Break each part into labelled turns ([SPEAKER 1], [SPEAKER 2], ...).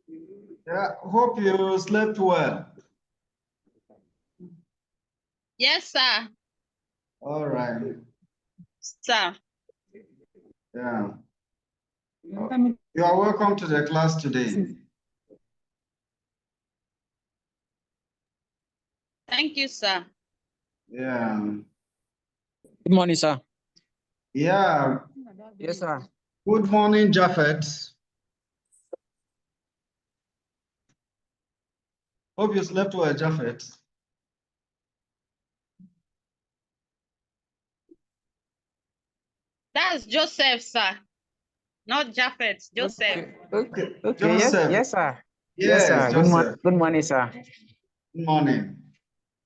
[SPEAKER 1] Yeah, hope you slept well.
[SPEAKER 2] Yes, sir.
[SPEAKER 1] All right.
[SPEAKER 2] Sir.
[SPEAKER 1] Yeah. You are welcome to the class today.
[SPEAKER 2] Thank you, sir.
[SPEAKER 1] Yeah.
[SPEAKER 3] Good morning, sir.
[SPEAKER 1] Yeah.
[SPEAKER 3] Yes, sir.
[SPEAKER 1] Good morning, Japhet. Hope you slept well, Japhet.
[SPEAKER 2] That's Joseph, sir. Not Japhet, Joseph.
[SPEAKER 3] Okay.
[SPEAKER 1] Joseph.
[SPEAKER 3] Yes, sir.
[SPEAKER 1] Yes,
[SPEAKER 3] sir.
[SPEAKER 1] Joseph.
[SPEAKER 3] Good morning, sir.
[SPEAKER 1] Good morning.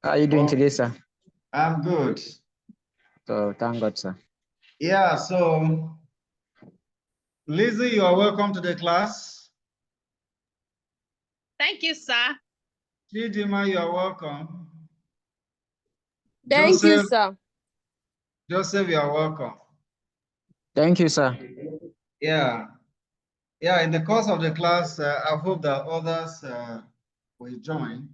[SPEAKER 3] How are you doing today, sir?
[SPEAKER 1] I'm good.
[SPEAKER 3] So thank God, sir.
[SPEAKER 1] Yeah, so Lizzie, you are welcome to the class.
[SPEAKER 2] Thank you, sir.
[SPEAKER 1] Chidima, you are welcome.
[SPEAKER 4] Thank you, sir.
[SPEAKER 1] Joseph, you are welcome.
[SPEAKER 3] Thank you, sir.
[SPEAKER 1] Yeah. Yeah, in the course of the class, I hope that others will join.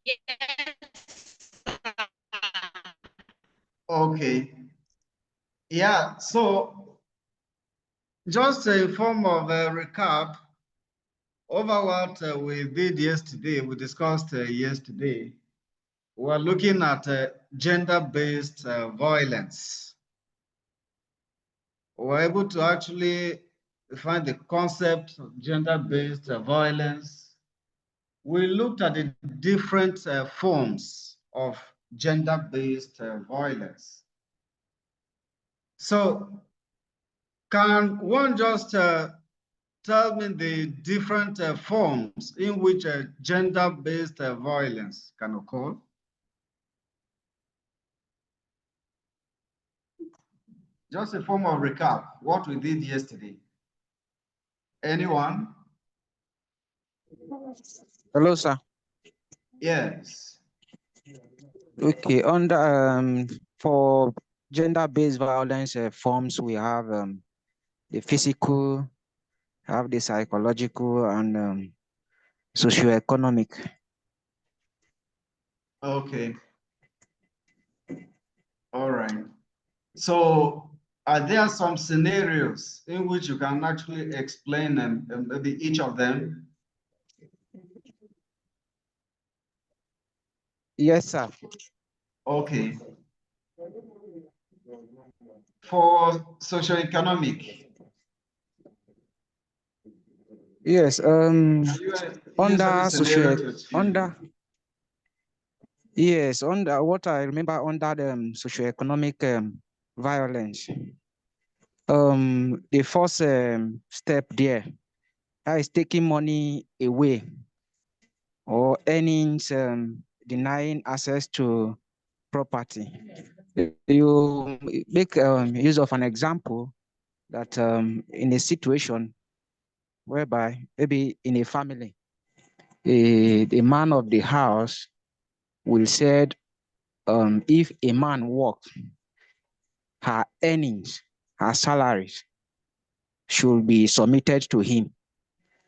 [SPEAKER 2] Yes, sir.
[SPEAKER 1] Okay. Yeah, so just a form of a recap over what we did yesterday, we discussed yesterday. We are looking at gender-based violence. We were able to actually define the concept of gender-based violence. We looked at the different forms of gender-based violence. So can one just tell me the different forms in which gender-based violence can occur? Just a form of recap, what we did yesterday. Anyone?
[SPEAKER 3] Hello, sir.
[SPEAKER 1] Yes.
[SPEAKER 3] Okay. For gender-based violence forms, we have the physical, have the psychological, and socioeconomic.
[SPEAKER 1] Okay. All right. So are there some scenarios in which you can actually explain maybe each of them?
[SPEAKER 3] Yes, sir.
[SPEAKER 1] Okay. For socioeconomic.
[SPEAKER 3] Yes.
[SPEAKER 1] Can you use any scenario to explain?
[SPEAKER 3] Under what I remember under the socioeconomic violence. The first step there, that is taking money away or earnings, denying access to property. You make use of an example that in a situation whereby maybe in a family, the man of the house will said, if a man works, her earnings, her salaries should be submitted to him.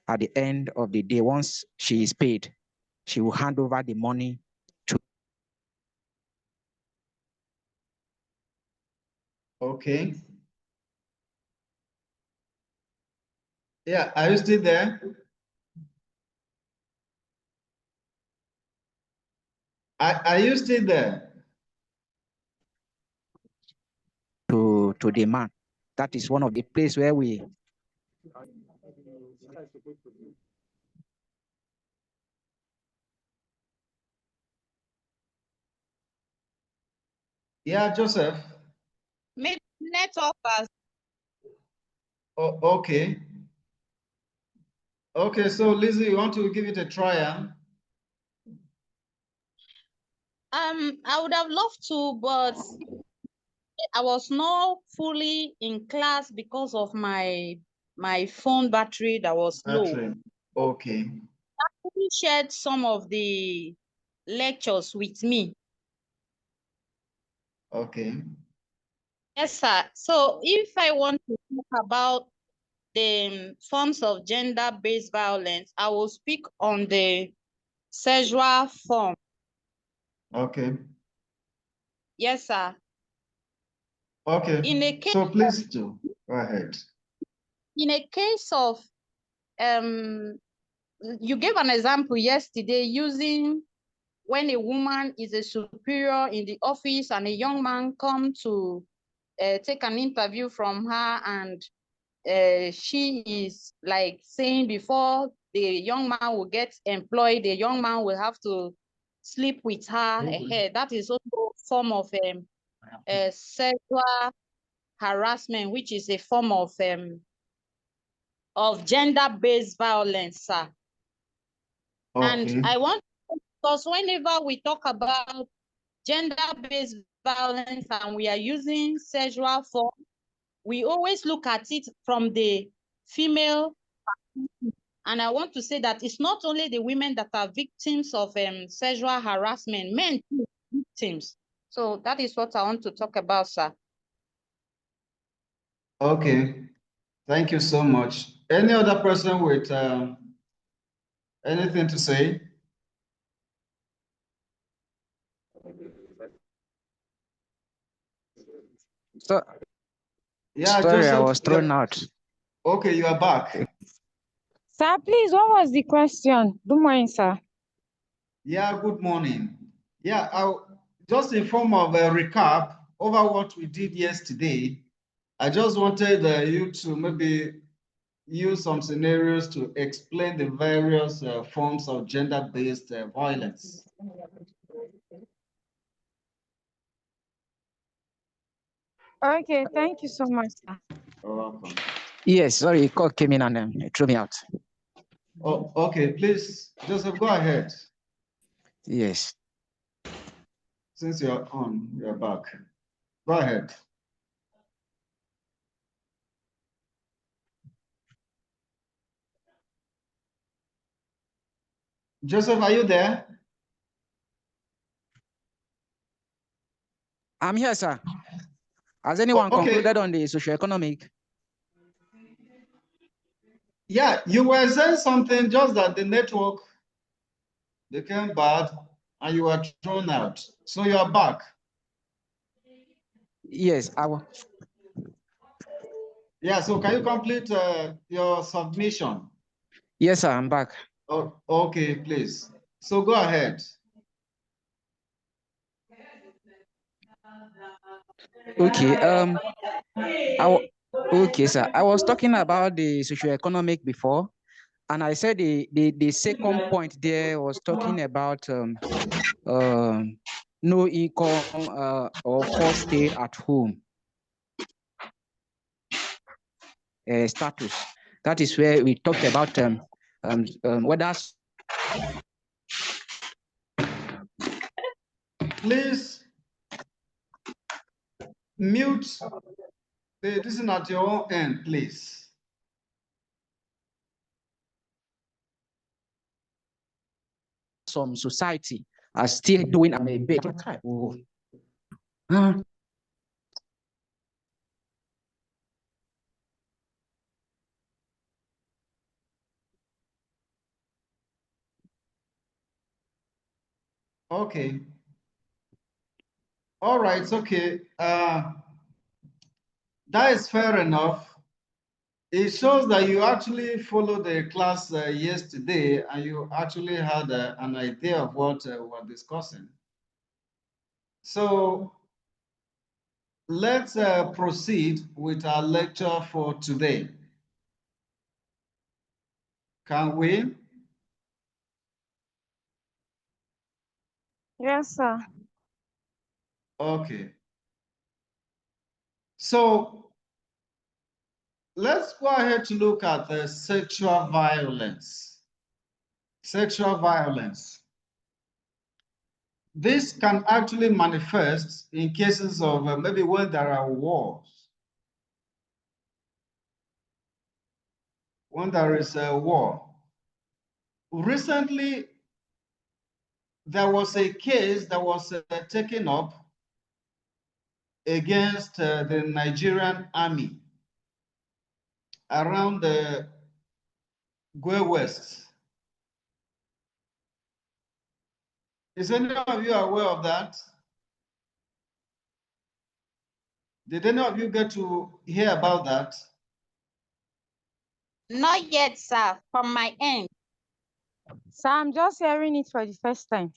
[SPEAKER 3] At the end of the day, once she is paid, she will hand over the money to.
[SPEAKER 1] Okay. Yeah, are you still there? Are you still there?
[SPEAKER 3] To the man. That is one of the places where we.
[SPEAKER 1] Yeah, Joseph.
[SPEAKER 2] Maybe network has.
[SPEAKER 1] Oh, okay. Okay, so Lizzie, you want to give it a try?
[SPEAKER 2] I would have loved to, but I was not fully in class because of my phone battery that was low.
[SPEAKER 1] Okay.
[SPEAKER 2] He shared some of the lectures with me.
[SPEAKER 1] Okay.
[SPEAKER 2] Yes, sir. So if I want to talk about the forms of gender-based violence, I will speak on the sexual form.
[SPEAKER 1] Okay.
[SPEAKER 2] Yes, sir.
[SPEAKER 1] Okay.
[SPEAKER 2] In a case,
[SPEAKER 1] So please do go ahead.
[SPEAKER 2] in a case of you gave an example yesterday using when a woman is a superior in the office and a young man come to take an interview from her, and she is like saying before the young man will get employed, the young man will have to sleep with her ahead. That is also a form of sexual harassment, which is a form of gender-based violence, sir.
[SPEAKER 1] Okay.
[SPEAKER 2] And I want, because whenever we talk about gender-based violence and we are using sexual form, we always look at it from the female. And I want to say that it's not only the women that are victims of sexual harassment, men too are victims. So that is what I want to talk about, sir.
[SPEAKER 1] Okay. Thank you so much. Any other person with anything to say?
[SPEAKER 3] So,
[SPEAKER 1] Yeah,
[SPEAKER 3] sorry, I
[SPEAKER 1] Joseph.
[SPEAKER 3] was thrown out.
[SPEAKER 1] Okay, you are back.
[SPEAKER 4] Sir, please, what was the question? Good morning, sir.
[SPEAKER 1] Yeah, good morning. Yeah, just in form of a recap over what we did yesterday, I just wanted you to maybe use some scenarios to explain the various forms of gender-based violence.
[SPEAKER 4] Okay, thank you so much, sir.
[SPEAKER 1] You're welcome.
[SPEAKER 3] Yes, sorry, call came in and it threw me out.
[SPEAKER 1] Oh, okay, please, Joseph, go ahead.
[SPEAKER 3] Yes.
[SPEAKER 1] Since you're on, you're back. Go ahead. Joseph, are you there?
[SPEAKER 3] I'm here, sir. Has anyone concluded on the socioeconomic?
[SPEAKER 1] Yeah, you were saying something, just that the network became bad and you were thrown out. So you are back.
[SPEAKER 3] Yes, I will.
[SPEAKER 1] Yeah, so can you complete your submission?
[SPEAKER 3] Yes, sir, I'm back.
[SPEAKER 1] Oh, okay, please. So go ahead.
[SPEAKER 3] Okay, okay, sir. I was talking about the socioeconomic before, and I said the second point there was talking about no income or forced stay at home status. That is where we talked about whether.
[SPEAKER 1] Please mute this is at your own end, please.
[SPEAKER 3] Some society are still doing a bit.
[SPEAKER 1] Okay. All right, it's okay. That is fair enough. It shows that you actually followed the class yesterday and you actually had an idea of what we're discussing. So let's proceed with our lecture for today. Can we?
[SPEAKER 4] Yes, sir.
[SPEAKER 1] Okay. So let's go ahead to look at the sexual violence. Sexual violence. This can actually manifest in cases of maybe when there are wars. When there is a war. Recently, there was a case that was taken up against the Nigerian army around the Gwe West. Is any of you aware of that? Did any of you get to hear about that?
[SPEAKER 2] Not yet, sir, from my end.
[SPEAKER 4] Sir, I'm just hearing it for the first time.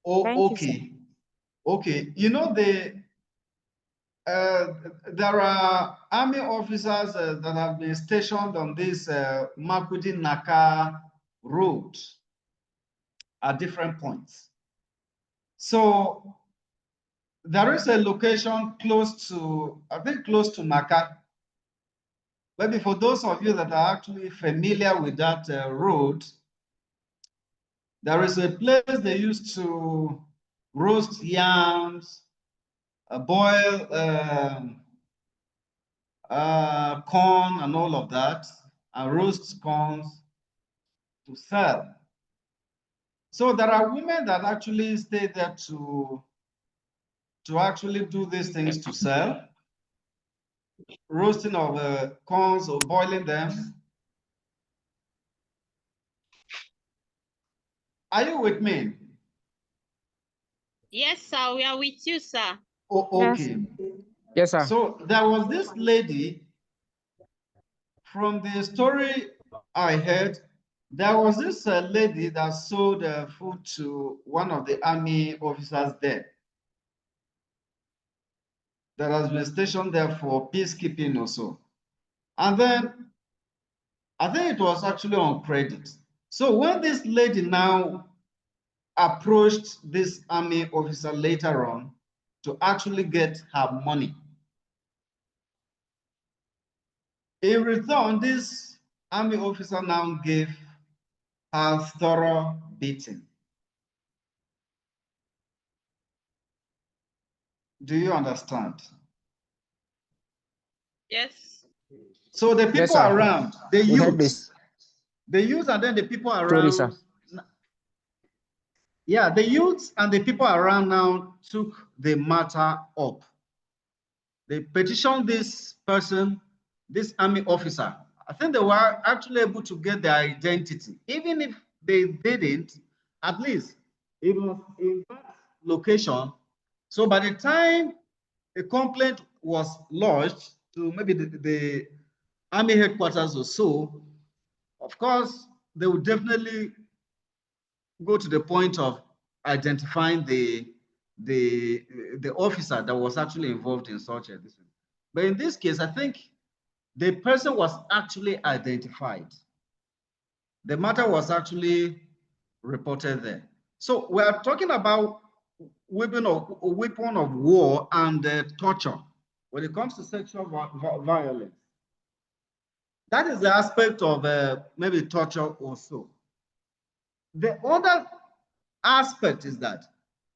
[SPEAKER 1] Oh,
[SPEAKER 4] Thank you, sir.
[SPEAKER 1] okay. Okay, you know, there are army officers that have been stationed on this Makudi Naka road at different points. So there is a location close to, I think close to Naka. Maybe for those of you that are actually familiar with that road, there is a place they used to roast yams, boil corn and all of that, and roast corns to sell. So there are women that actually stay there to actually do these things to sell, roasting of corns or boiling them. Are you with me?
[SPEAKER 2] Yes, sir, we are with you, sir.
[SPEAKER 1] Oh, okay.
[SPEAKER 3] Yes, sir.
[SPEAKER 1] So there was this lady, from the story I heard, there was this lady that sold food to one of the army officers there that has been stationed there for peacekeeping or so. And then I think it was actually on credit. So when this lady now approached this army officer later on to actually get her money, in return, this army officer now gave her thorough beating. Do you understand?
[SPEAKER 2] Yes.
[SPEAKER 1] So the people
[SPEAKER 3] Yes, sir.
[SPEAKER 1] around, the
[SPEAKER 3] We heard
[SPEAKER 1] youths, and then the people
[SPEAKER 3] Story, sir.
[SPEAKER 1] around, yeah, the youths and the people around now took the matter up. They petitioned this person, this army officer. I think they were actually able to get their identity. Even if they didn't, at least it was in that location. So by the time a complaint was lodged to maybe the army headquarters or so, of course, they would definitely go to the point of identifying the officer that was actually involved in such a thing. But in this case, I think the person was actually identified. The matter was actually reported there. So we are talking about weapon of war and torture when it comes to sexual violence. That is the aspect of maybe torture also. The other aspect is that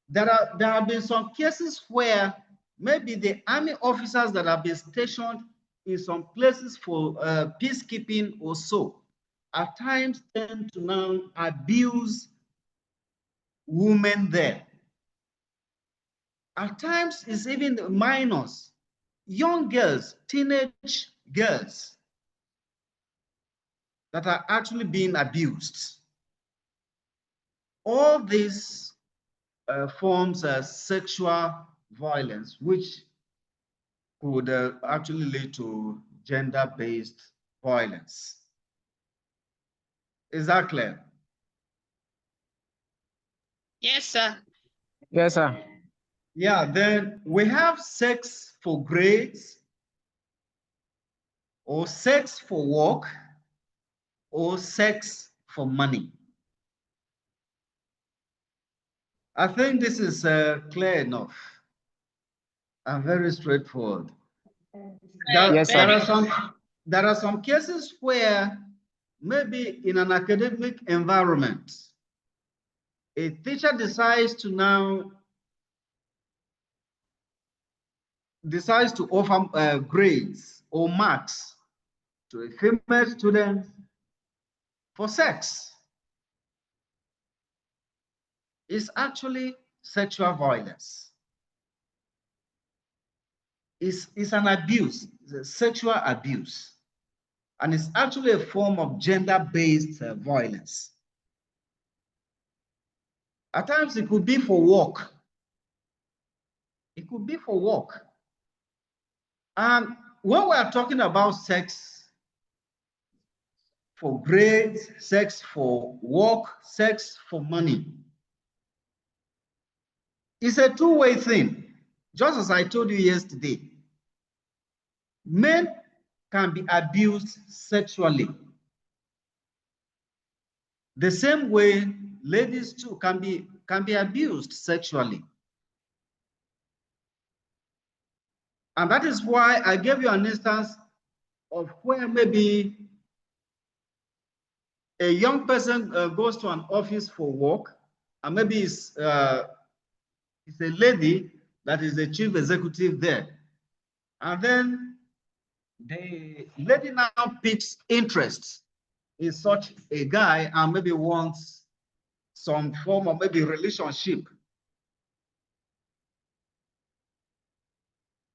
[SPEAKER 1] there have been some cases where maybe the army officers that have been stationed in some places for peacekeeping or so, at times tend to now abuse women there. At times, it's even minors, young girls, teenage girls that are actually being abused. All these forms of sexual violence, which could actually lead to gender-based violence. Is that clear?
[SPEAKER 2] Yes, sir.
[SPEAKER 3] Yes, sir.
[SPEAKER 1] Yeah, then we have sex for grades, or sex for work, or sex for money. I think this is clear enough and very straightforward.
[SPEAKER 3] Yes, sir.
[SPEAKER 1] There are some cases where maybe in an academic environment, a teacher decides to offer grades or marks to a female student for sex. It's actually sexual violence. is an abuse, it's a sexual abuse. And it's actually a form of gender-based violence. At times, it could be for work. It could be for work. And when we are talking about sex for grades, sex for work, sex for money, it's a two-way thing. Just as I told you yesterday, men can be abused sexually. The same way ladies too can be abused sexually. And that is why I gave you an instance of where maybe a young person goes to an office for work, and maybe it's a lady that is the chief executive there. And then the lady now picks interest in such a guy and maybe wants some form of maybe relationship.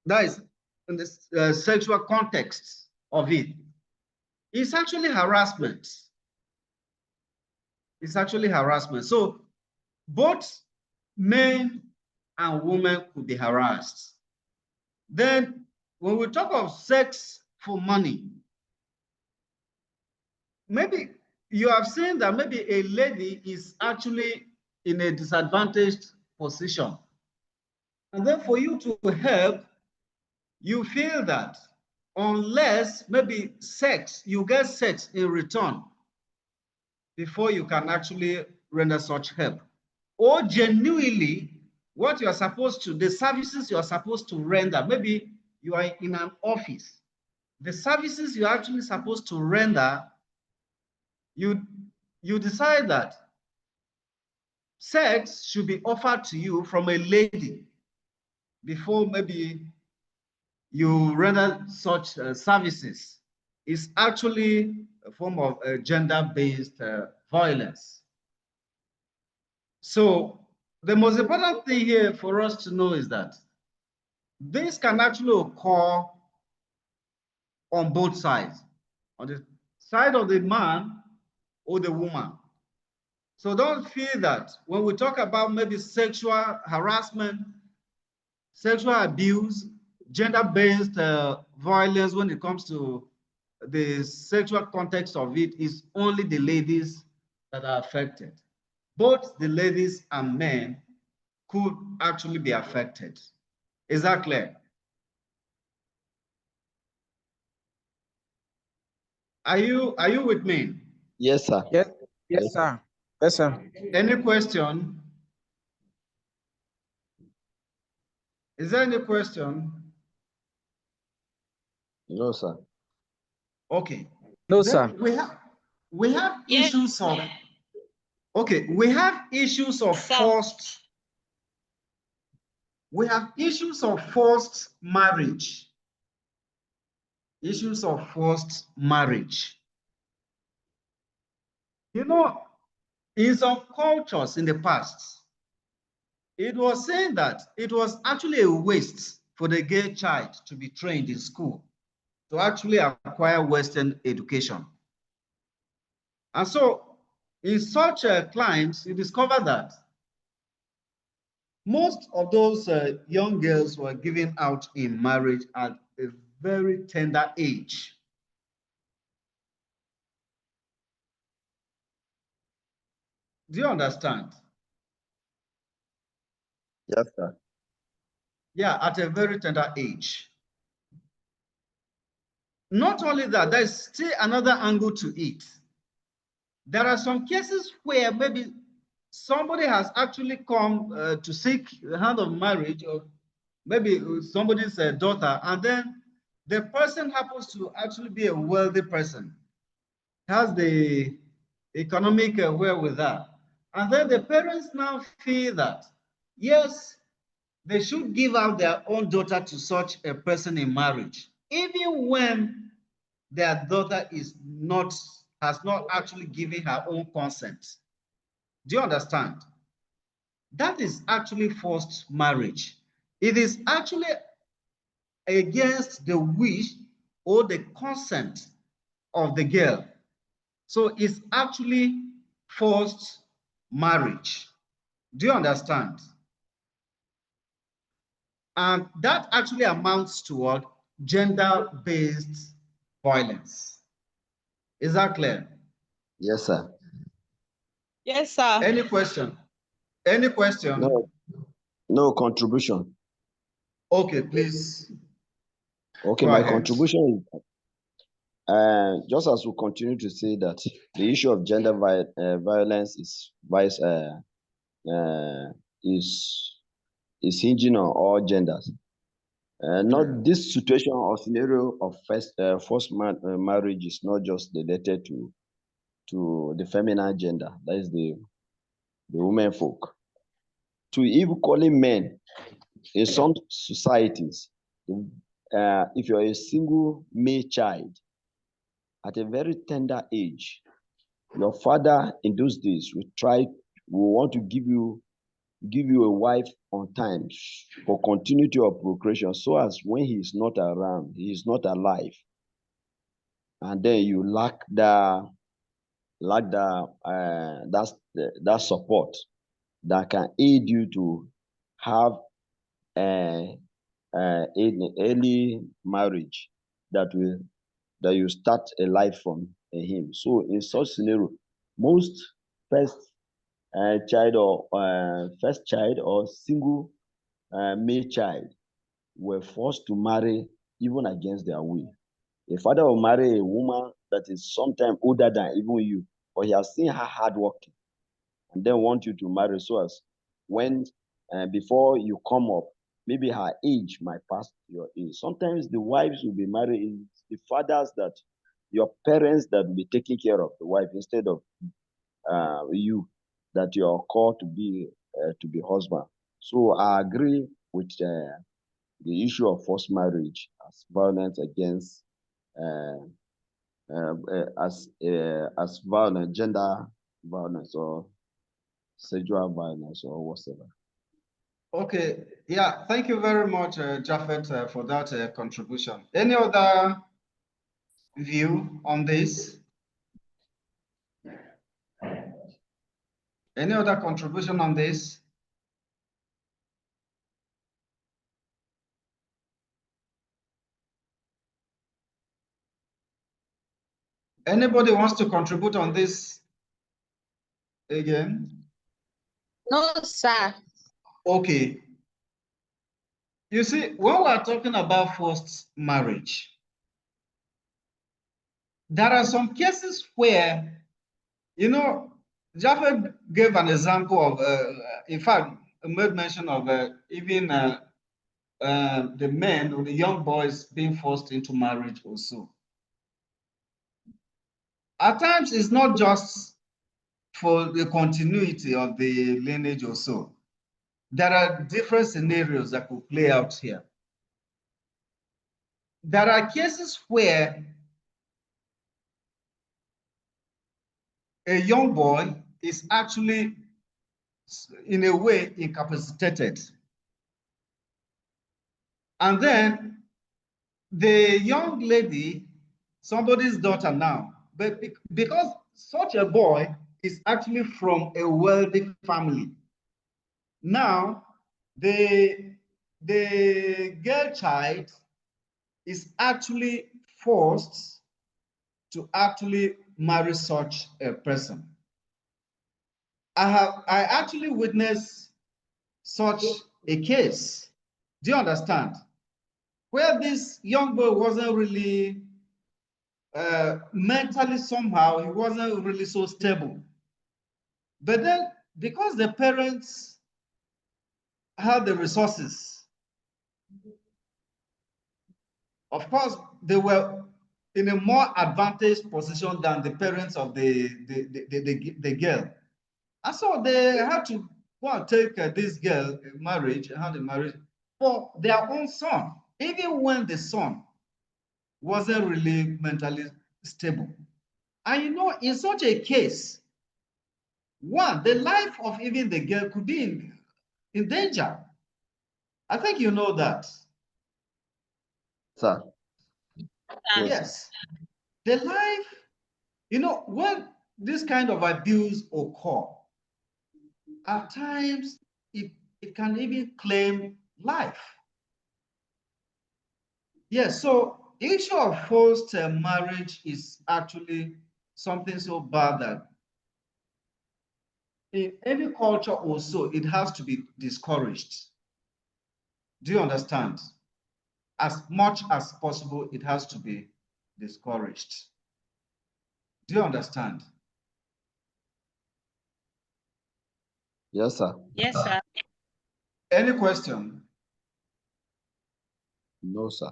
[SPEAKER 1] That is in the sexual context of it. It's actually harassment. It's actually harassment. So both men and women could be harassed. Then when we talk of sex for money, maybe you have seen that maybe a lady is actually in a disadvantaged position. And then for you to help, you feel that unless maybe you get sex in return before you can actually render such help. Or genuinely, what you are supposed to, the services you are supposed to render, maybe you are in an office, the services you're actually supposed to render, you decide that sex should be offered to you from a lady before maybe you render such services. Is actually a form of gender-based violence. So the most important thing here for us to know is that this can actually occur on both sides, on the side of the man or the woman. So don't feel that when we talk about maybe sexual harassment, sexual abuse, gender-based violence, when it comes to the sexual context of it, is only the ladies that are affected. Both the ladies and men could actually be affected. Is that clear? Are you with me?
[SPEAKER 5] Yes, sir.
[SPEAKER 3] Yes, sir. Yes, sir.
[SPEAKER 1] Any question? Is there any question?
[SPEAKER 5] No, sir.
[SPEAKER 1] Okay.
[SPEAKER 3] No,
[SPEAKER 1] Then
[SPEAKER 3] sir.
[SPEAKER 1] we have issues of, okay, we have issues of forced, we have issues of forced marriage. Issues of forced marriage. You know, in some cultures in the past, it was saying that it was actually a waste for the gay child to be trained in school, to actually acquire Western education. And so in such climes, you discover that most of those young girls were given out in marriage at a very tender age. Do you understand?
[SPEAKER 5] Yes, sir.
[SPEAKER 1] Yeah, at a very tender age. Not only that, there's still another angle to it. There are some cases where maybe somebody has actually come to seek the hand of marriage, or maybe somebody's daughter, and then the person happens to actually be a wealthy person, has the economic wherewithal. And then the parents now feel that, yes, they should give out their own daughter to such a person in marriage, even when their daughter has not actually given her own consent. Do you understand? That is actually forced marriage. It is actually against the wish or the consent of the girl. So it's actually forced marriage. Do you understand? And that actually amounts to what? Gender-based violence. Is that clear?
[SPEAKER 5] Yes, sir.
[SPEAKER 2] Yes, sir.
[SPEAKER 1] Any question? Any question?
[SPEAKER 5] No, no contribution.
[SPEAKER 1] Okay, please.
[SPEAKER 5] Okay,
[SPEAKER 1] Go
[SPEAKER 5] my
[SPEAKER 1] ahead.
[SPEAKER 5] contribution is just as we continue to say that the issue of gender violence is hinging on all genders. Not this situation or scenario of forced marriage is not just related to the feminine gender, that is the women folk. To even calling men in some societies, if you're a single male child at a very tender age, your father in those days will want to give you a wife on time for continuity of procreation, so as when he is not around, he is not alive, and then you lack that support that can aid you to have early marriage that you start a life from him. So in such scenario, most first child or single male child were forced to marry even against their will. A father will marry a woman that is sometimes older than even you, but he has seen her hard working, and then want you to marry, so as when before you come up, maybe her age might pass your age. Sometimes the wives will be married, the fathers that your parents that will be taking care of the wife instead of you that you are called to be husband. So I agree with the issue of forced marriage as violence against as violence, gender violence or sexual violence or whatever.
[SPEAKER 1] Okay, yeah, thank you very much, Japhet, for that contribution. Any other view on this? Any other contribution on this? Anybody wants to contribute on this again?
[SPEAKER 2] No, sir.
[SPEAKER 1] Okay. You see, when we're talking about forced marriage, there are some cases where, Japhet gave an example of, in fact, made mention of even the men or the young boys being forced into marriage also. At times, it's not just for the continuity of the lineage or so. There are different scenarios that could play out here. There are cases where a young boy is actually, in a way, incapacitated. And then the young lady, somebody's daughter now, but because such a boy is actually from a wealthy family, now the girl child is actually forced to actually marry such a person. I actually witnessed such a case. Do you understand? Where this young boy wasn't really mentally, somehow he wasn't really so stable. But then because the parents had the resources, of course, they were in a more advantaged position than the parents of the girl. And so they had to go and take this girl marriage, had a marriage for their own son, even when the son wasn't really mentally stable. And in such a case, one, the life of even the girl could be in danger. I think you know that.
[SPEAKER 5] Sir.
[SPEAKER 1] Yes. The life, when this kind of abuse occur, at times it can even claim life. Yes, so issue of forced marriage is actually something so bad that in any culture also it has to be discouraged. Do you understand? As much as possible, it has to be discouraged. Do you understand?
[SPEAKER 5] Yes, sir.
[SPEAKER 2] Yes, sir.
[SPEAKER 1] Any question?
[SPEAKER 5] No, sir.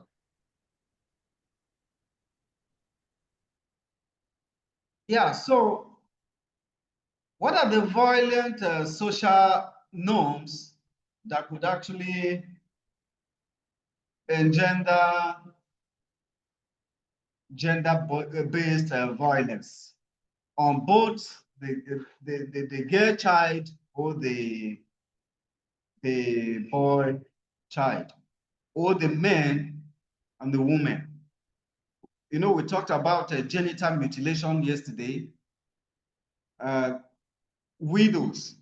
[SPEAKER 1] Yeah, so what are the violent social norms that could actually engender gender-based violence on both the girl child or the boy child, or the man and the woman? We talked about genital mutilation yesterday. Widows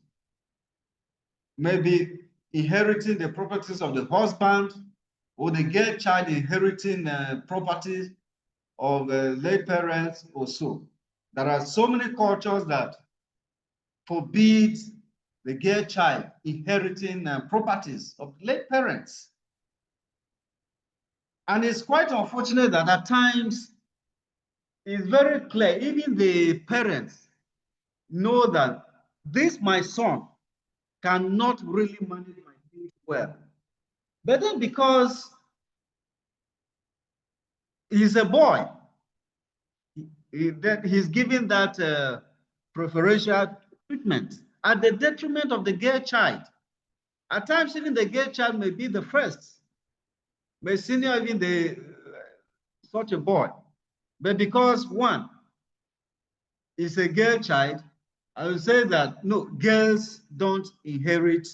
[SPEAKER 1] maybe inheriting the properties of the husband, or the girl child inheriting property of late parents or so. There are so many cultures that forbid the girl child inheriting properties of late parents. And it's quite unfortunate that at times it's very clear, even the parents know that this, my son, cannot really manage my things well. But then because he's a boy, he's given that preferential treatment at the detriment of the girl child. At times, even the girl child may be the first, may senior even such a boy. But because one is a girl child, I will say that no, girls don't inherit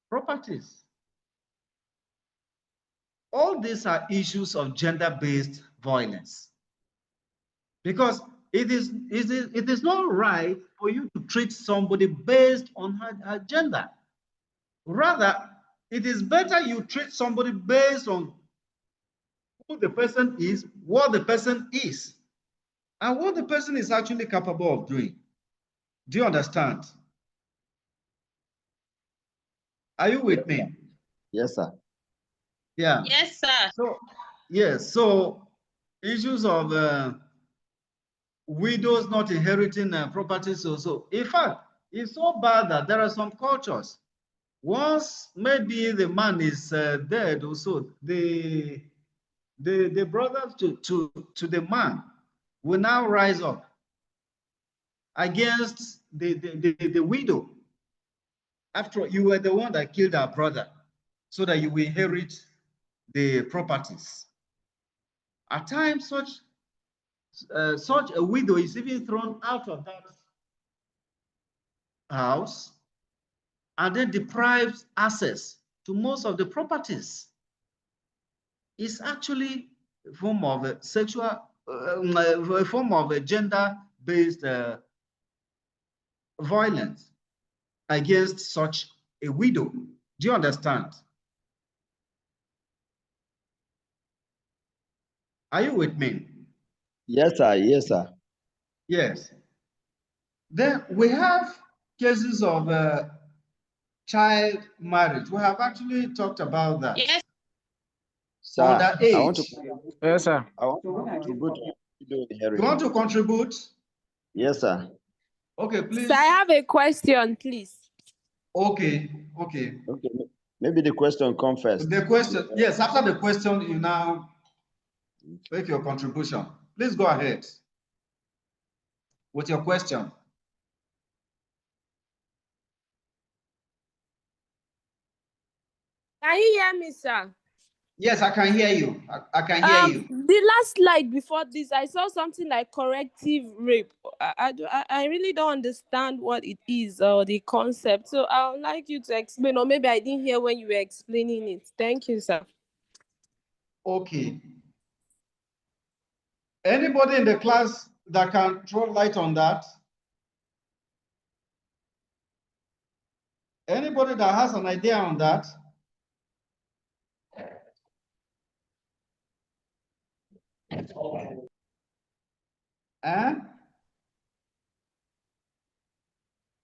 [SPEAKER 1] properties. All these are issues of gender-based violence. Because it is not right for you to treat somebody based on her gender. Rather, it is better you treat somebody based on who the person is, what the person is, and what the person is actually capable of doing. Do you understand? Are you with me?
[SPEAKER 5] Yes, sir.
[SPEAKER 1] Yeah.
[SPEAKER 2] Yes, sir.
[SPEAKER 1] So, yes, so issues of widows not inheriting properties also. In fact, it's so bad that there are some cultures, once maybe the man is dead also, the brothers to the man will now rise up against the widow. After all, you were the one that killed our brother, so that you will inherit the properties. At times, such a widow is even thrown out of that house and then deprives access to most of the properties. It's actually a form of a sexual, a form of a gender-based violence against such a widow. Do you understand? Are you with me?
[SPEAKER 5] Yes, sir. Yes, sir.
[SPEAKER 1] Yes. Then we have cases of child marriage. We have actually talked about that.
[SPEAKER 2] Yes.
[SPEAKER 5] Sir,
[SPEAKER 1] Underage.
[SPEAKER 5] I want to
[SPEAKER 3] Yes, sir.
[SPEAKER 5] contribute to
[SPEAKER 1] You want
[SPEAKER 5] inheritance.
[SPEAKER 1] to contribute?
[SPEAKER 5] Yes, sir.
[SPEAKER 1] Okay, please.
[SPEAKER 6] So I have a question, please.
[SPEAKER 1] Okay.
[SPEAKER 5] Okay. Maybe the question come first.
[SPEAKER 1] The question, yes, after the question, you now make your contribution. Please go ahead with your question.
[SPEAKER 6] Can you hear me, sir?
[SPEAKER 1] Yes, I can hear you. I can hear you.
[SPEAKER 6] The last slide before this, I saw something like corrective rape. I really don't understand what it is or the concept. So I would like you to explain, or maybe I didn't hear when you were explaining it. Thank you, sir.
[SPEAKER 1] Okay. Anybody in the class that can throw light on that? Anybody that has an idea on that? Eh?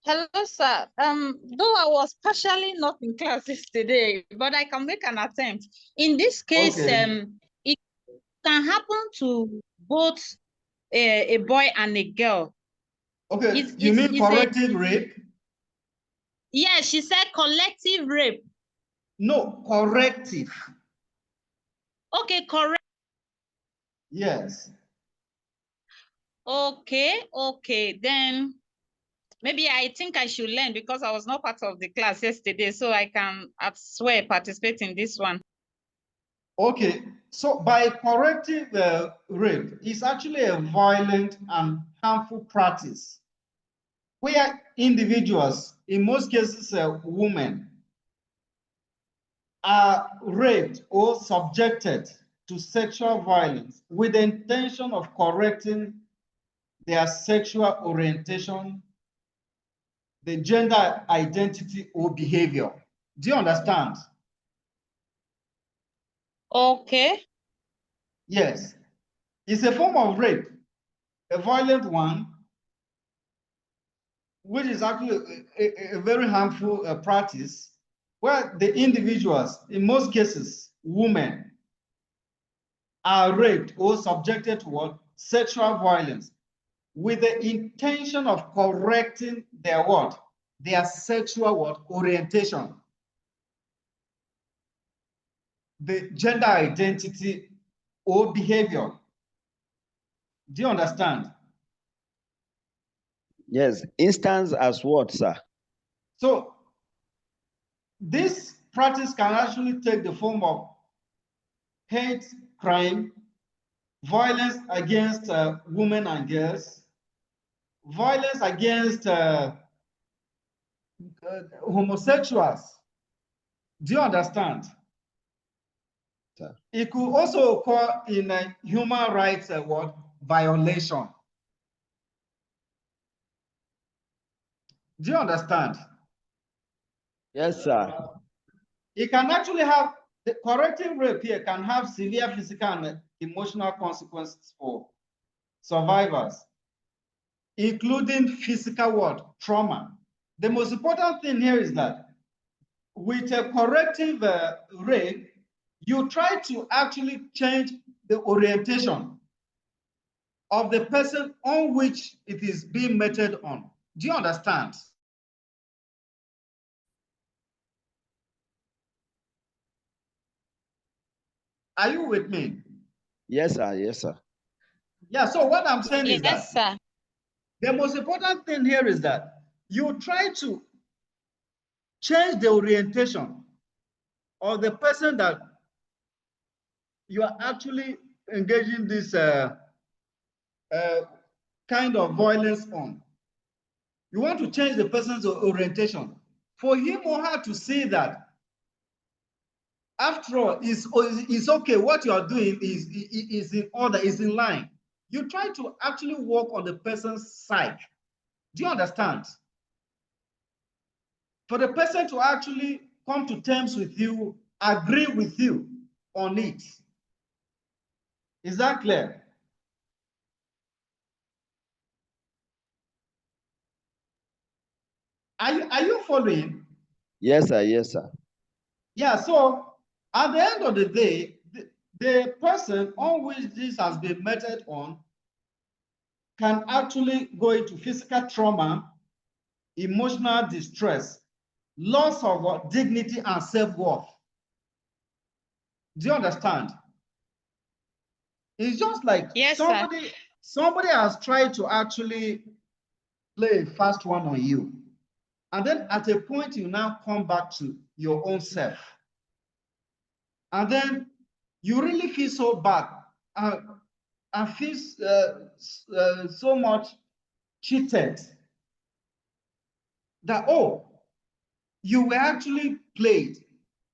[SPEAKER 2] Hello, sir. Though I was partially not in class yesterday, but I can make an attempt. In this case,
[SPEAKER 1] Okay.
[SPEAKER 2] it can happen to both a boy and a girl.
[SPEAKER 1] Okay,
[SPEAKER 2] It's,
[SPEAKER 1] you
[SPEAKER 2] it's,
[SPEAKER 1] mean
[SPEAKER 2] it's a,
[SPEAKER 1] corrective rape?
[SPEAKER 2] yeah, she said collective rape.
[SPEAKER 1] No, corrective.
[SPEAKER 2] Okay, correct.
[SPEAKER 1] Yes.
[SPEAKER 2] Okay. Then maybe I think I should learn because I was not part of the class yesterday, so I can, I swear, participate in this one.
[SPEAKER 1] Okay, so by corrective rape, it's actually a violent and harmful practice where individuals, in most cases women, are raped or subjected to sexual violence with the intention of correcting their sexual orientation, the gender identity or behavior. Do you understand?
[SPEAKER 2] Okay.
[SPEAKER 1] Yes. It's a form of rape, a violent one, which is actually a very harmful practice where the individuals, in most cases, women, are raped or subjected to what? Sexual violence with the intention of correcting their what? Their sexual what? Orientation, the gender identity or behavior. Do you understand?
[SPEAKER 5] Yes. Instance as what, sir?
[SPEAKER 1] So this practice can actually take the form of hate crime, violence against women and girls, violence against homosexuals. Do you understand?
[SPEAKER 5] Sir.
[SPEAKER 1] It could also occur in a human rights violation. Do you understand?
[SPEAKER 5] Yes, sir.
[SPEAKER 1] It can actually have, the corrective rape here can have severe physical and emotional consequences for survivors, including physical what? Trauma. The most important thing here is that with a corrective rape, you try to actually change the orientation of the person on which it is being meted on. Do you understand? Are you with me?
[SPEAKER 5] Yes, sir. Yes, sir.
[SPEAKER 1] Yeah, so what I'm saying is that
[SPEAKER 2] Yes, sir.
[SPEAKER 1] the most important thing here is that you try to change the orientation of the person that you are actually engaging this kind of violence on. You want to change the person's orientation for him or her to see that after all, it's okay, what you are doing is in order, is in line. You try to actually work on the person's side. Do you understand? For the person to actually come to terms with you, agree with you on it. Is that clear? Are you following?
[SPEAKER 5] Yes, sir. Yes, sir.
[SPEAKER 1] Yeah, so at the end of the day, the person on which this has been meted on can actually go into physical trauma, emotional distress, loss of dignity and self-worth. Do you understand? It's just like
[SPEAKER 2] Yes,
[SPEAKER 1] somebody has tried to actually play a fast one on you. And then at a point, you now come back to your own self. And then you really feel so bad and feel so much cheated that, oh, you were actually played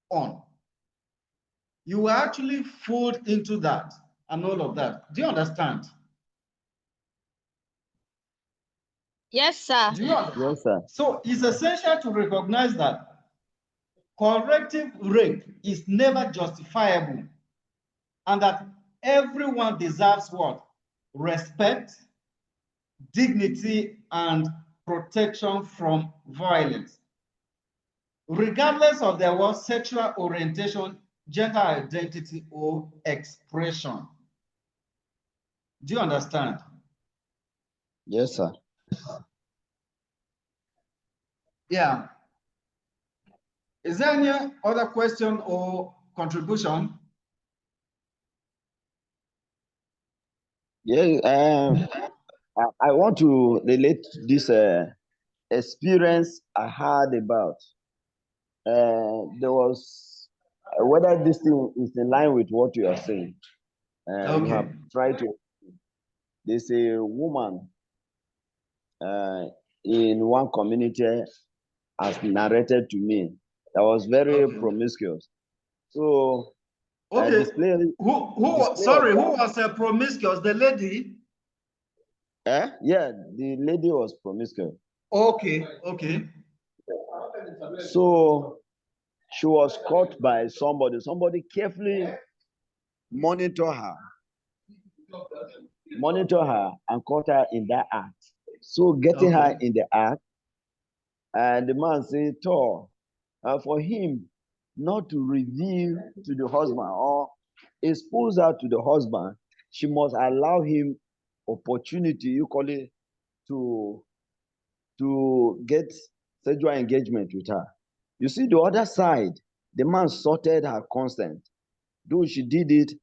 [SPEAKER 1] on. You were actually fooled into that. and all of that. Do you understand?
[SPEAKER 2] Yes, sir.
[SPEAKER 1] Do you understand?
[SPEAKER 5] Yes, sir.
[SPEAKER 1] So it's essential to recognize that corrective rape is never justifiable and that everyone deserves what? Respect, dignity, and protection from violence, regardless of their what, sexual orientation, gender identity, or expression. Do you understand?
[SPEAKER 5] Yes, sir.
[SPEAKER 1] Yeah. Is there any other question or contribution?
[SPEAKER 5] Yeah, I want to relate this experience I had about. There was whether this thing is in line with what you are saying. You have
[SPEAKER 1] Okay.
[SPEAKER 5] tried to. There's a woman in one community has narrated to me that was very
[SPEAKER 1] Okay.
[SPEAKER 5] promiscuous. So
[SPEAKER 1] Okay.
[SPEAKER 5] display
[SPEAKER 1] Sorry,
[SPEAKER 5] of
[SPEAKER 1] who was a promiscuous? The lady?
[SPEAKER 5] yeah, the lady was promiscuous.
[SPEAKER 1] Okay, okay.
[SPEAKER 5] So she was caught by somebody. Somebody carefully monitor her and caught her in that act. So getting her
[SPEAKER 1] Okay.
[SPEAKER 5] in the act, and the man said, "Tor, for him not to reveal to the husband or expose her to the husband, she must allow him opportunity, you call it, to get sexual engagement with her." You see, the other side, the man sorted her consent. Though she did it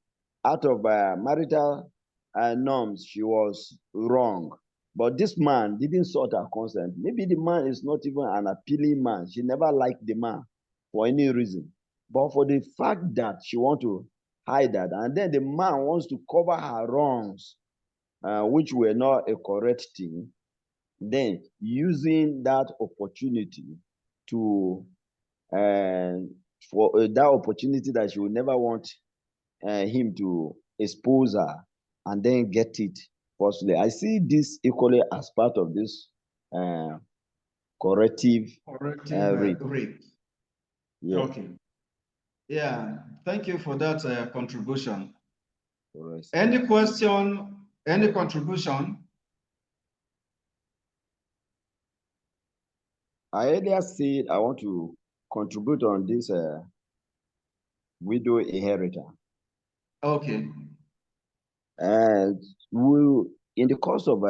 [SPEAKER 5] out of marital norms, she was wrong. But this man didn't sort her consent. Maybe the man is not even an appealing man. She never liked the man for any reason. But for the fact that she wants to hide that, and then the man wants to cover her wrongs, which were not a correct thing, then using that opportunity to for that opportunity that she would never want him to expose her and then get it forcefully. I see this equally as part of this corrective rape.
[SPEAKER 1] Rape.
[SPEAKER 5] Yeah.
[SPEAKER 1] Okay. Yeah, thank you for that contribution.
[SPEAKER 5] Correct.
[SPEAKER 1] Any question, any contribution?
[SPEAKER 5] I earlier said I want to contribute on this widow inheritor.
[SPEAKER 1] Okay.
[SPEAKER 5] And in the course of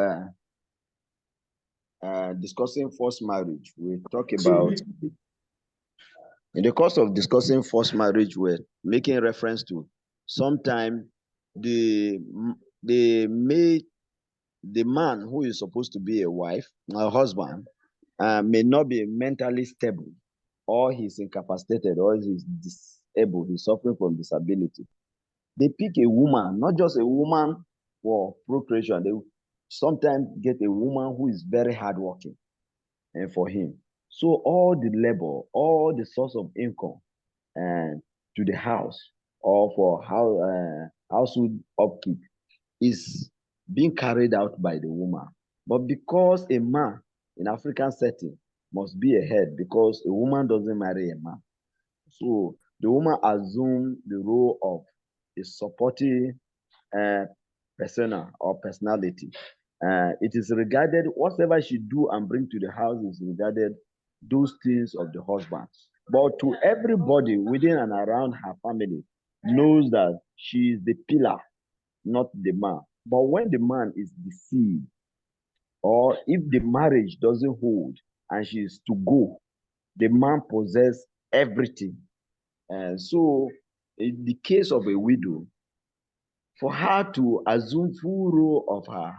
[SPEAKER 5] discussing forced marriage, we talk about, in the course of discussing forced marriage, we're making reference to sometimes the man who is supposed to be a husband, may not be mentally stable, or he's incapacitated, or he's disabled, he's suffering from disability. They pick a woman, not just a woman for procreation. They sometimes get a woman who is very hardworking and for him. So all the labor, all the source of income and to the house or for household upkeep is being carried out by the woman. But because a man in African setting must be a head, because a woman doesn't marry a man, so the woman assumes the role of a supporting persona or personality. It is regarded, whatever she do and bring to the house is regarded those things of the husband. But to everybody within and around her family knows that she is the pillar, not the man. But when the man is deceived, or if the marriage doesn't hold and she is to go, the man possesses everything. And so in the case of a widow, for her to assume full role of her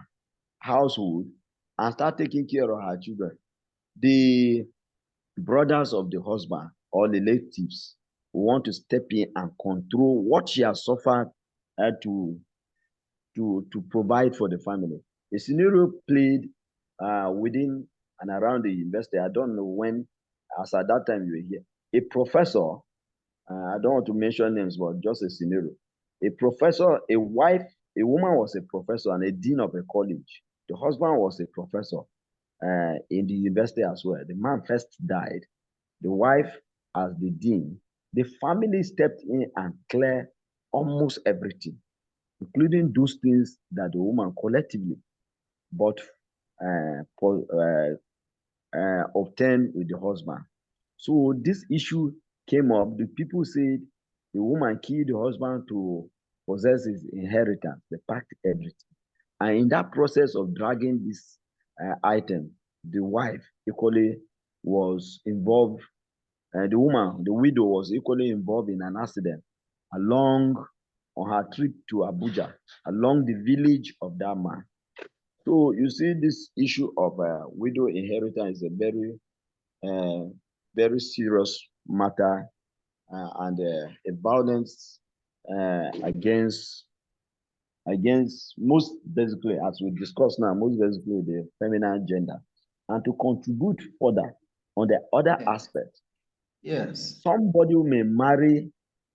[SPEAKER 5] household and start taking care of her children, the brothers of the husband or relatives want to step in and control what she has suffered to provide for the family. A scenario played within and around the university. I don't know when, as at that time you were here. A professor, I don't want to mention names, but just a scenario. a professor, a wife, a woman was a professor and a dean of a college. The husband was a professor in the university as well. The man first died. The wife, as the dean, the family stepped in and cleared almost everything, including those things that the woman collectively bought obtained with the husband. So this issue came up. The people said the woman killed the husband to possess his inheritance. They packed everything. And in that process of dragging this item, the wife equally was involved. The woman, the widow, was equally involved in an accident along on her trip to Abuja, along the village of that man. So you see, this issue of widow inheritance is a very serious matter and a violence against most basically, as we discussed now, most basically the feminine gender. And to contribute further on the other aspect,
[SPEAKER 1] Yes.
[SPEAKER 5] somebody who may marry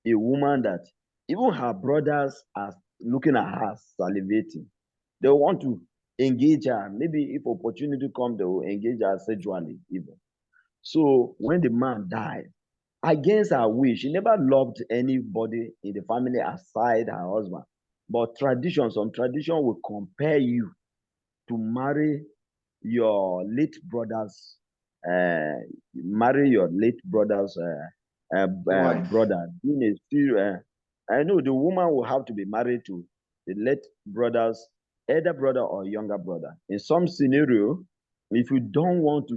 [SPEAKER 5] a woman that even her brothers are looking at her salivating. They want to engage her. Maybe if opportunity comes, they will engage her sexually even. So when the man died, against her wish, she never loved anybody in the family aside her husband. But some tradition will compel you to marry your late brother's
[SPEAKER 1] Wife.
[SPEAKER 5] brother. I know the woman will have to be married to the late brother's elder brother or younger brother. In some scenario, if you don't want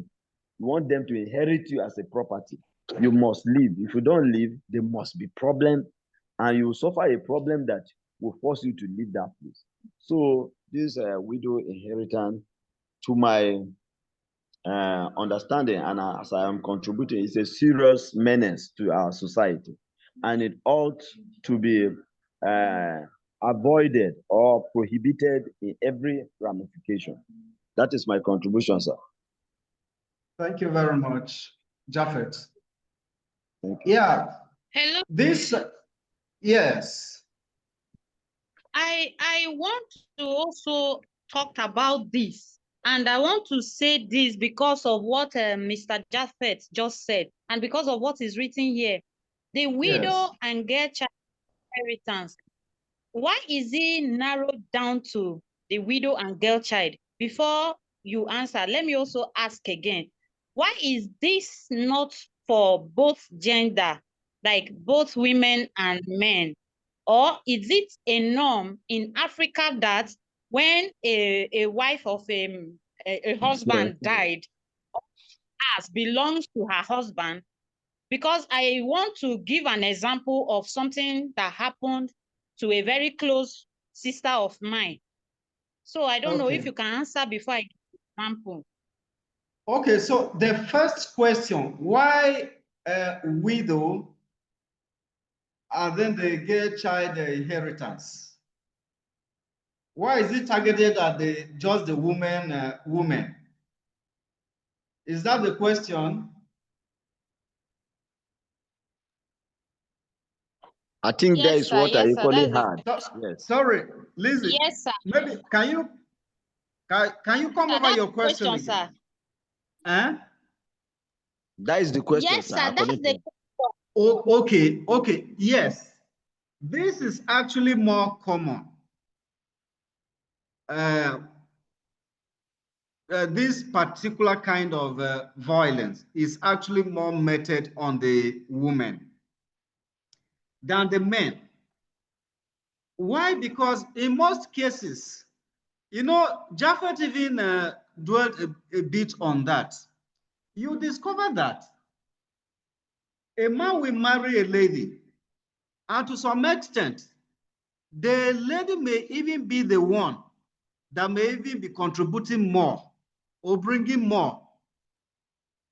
[SPEAKER 5] them to inherit you as a property, you must leave. If you don't leave, there must be problem, and you will suffer a problem that will force you to leave that place. So this widow inheritance, to my understanding, and as I am contributing, is a serious menace to our society, and it ought to be avoided or prohibited in every ramification. That is my contribution, sir.
[SPEAKER 1] Thank you very much, Japhet.
[SPEAKER 5] Thank you.
[SPEAKER 1] Yeah.
[SPEAKER 2] Hello.
[SPEAKER 1] This, yes.
[SPEAKER 2] I want to also talk about this, and I want to say this because of what Mr. Japhet just said, and because of what is written here. The widow and girl child inheritance. Why is it narrowed down to the widow and girl child? Before you answer, let me also ask again. Why is this not for both gender, like both women and men? Or is it a norm in Africa that when a wife of a husband died, as belongs to her husband? Because I want to give an example of something that happened to a very close sister of mine. So I don't know if you can answer before I give an example.
[SPEAKER 1] Okay, so the first question, why widow and then the girl child inheritance? Why is it targeted at just the women? Is that the question?
[SPEAKER 5] I think
[SPEAKER 2] Yes,
[SPEAKER 5] that is
[SPEAKER 2] sir.
[SPEAKER 5] what I
[SPEAKER 2] Yes, sir.
[SPEAKER 5] equally
[SPEAKER 2] That's
[SPEAKER 5] had. Yes.
[SPEAKER 1] Sorry, Lizzie.
[SPEAKER 2] Yes, sir.
[SPEAKER 1] Maybe can you come
[SPEAKER 2] Sir,
[SPEAKER 1] over
[SPEAKER 2] that's
[SPEAKER 1] your
[SPEAKER 2] the
[SPEAKER 1] question
[SPEAKER 2] question,
[SPEAKER 1] again?
[SPEAKER 2] sir.
[SPEAKER 1] Huh?
[SPEAKER 5] That is the question,
[SPEAKER 2] Yes,
[SPEAKER 5] sir.
[SPEAKER 2] sir. That's the question.
[SPEAKER 1] Oh, okay. Yes. This is actually more common. This particular kind of violence is actually more meted on the women than the men. Why? Because in most cases, Japhet even dwelt a bit on that. You discover that a man will marry a lady, and to some extent, the lady may even be the one that may even be contributing more or bringing more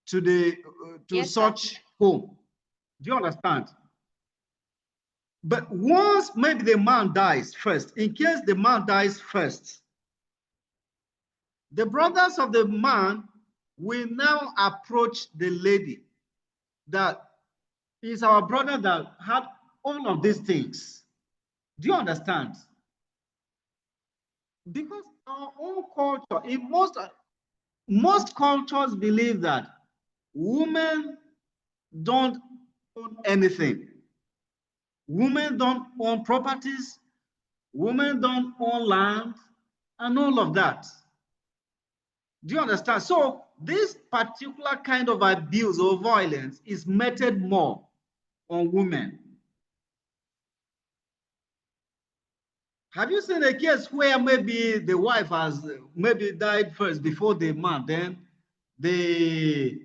[SPEAKER 1] to
[SPEAKER 2] Yes,
[SPEAKER 1] such
[SPEAKER 2] sir.
[SPEAKER 1] home. Do you understand? But once maybe the man dies first, in case the man dies first, the brothers of the man will now approach the lady that is our brother that had all of these things. Do you understand? Because our own culture, in most cultures believe that women don't own anything. Women don't own properties. Women don't own land and all of that. Do you understand? So this particular kind of abuse or violence is meted more on women. Have you seen a case where maybe the wife has maybe died first before the man, then the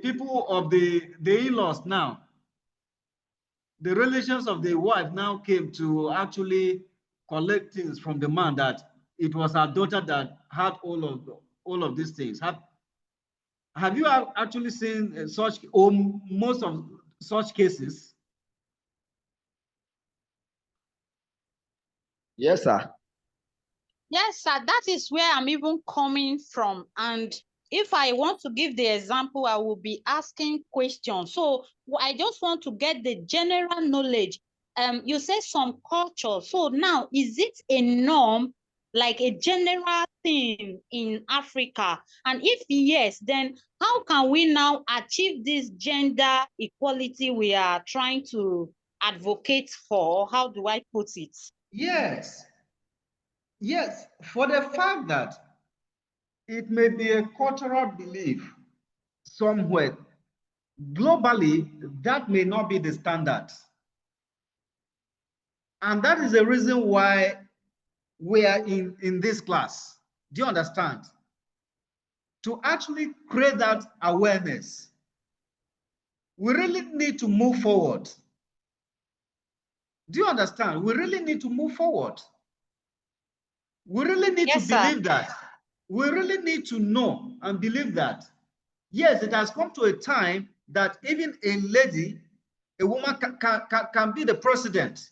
[SPEAKER 1] people of the in-laws now, the relations of the wife now came to actually collect things from the man, that it was her daughter that had all of these things. Have you actually seen such, or most of such cases?
[SPEAKER 5] Yes, sir.
[SPEAKER 2] Yes, sir, that is where I'm even coming from. And if I want to give the example, I will be asking questions. So I just want to get the general knowledge. You say some culture. So now, is it a norm, like a general thing in Africa? And if yes, then how can we now achieve this gender equality we are trying to advocate for? How do I put it?
[SPEAKER 1] Yes. Yes, for the fact that it may be a cultural belief somewhere, globally, that may not be the standard. And that is the reason why we are in this class. Do you understand? To actually create that awareness, we really need to move forward. Do you understand? We really need to move forward. We really need to believe that. We really need to know and believe that. Yes, it has come to a time that even a lady, a woman can be the president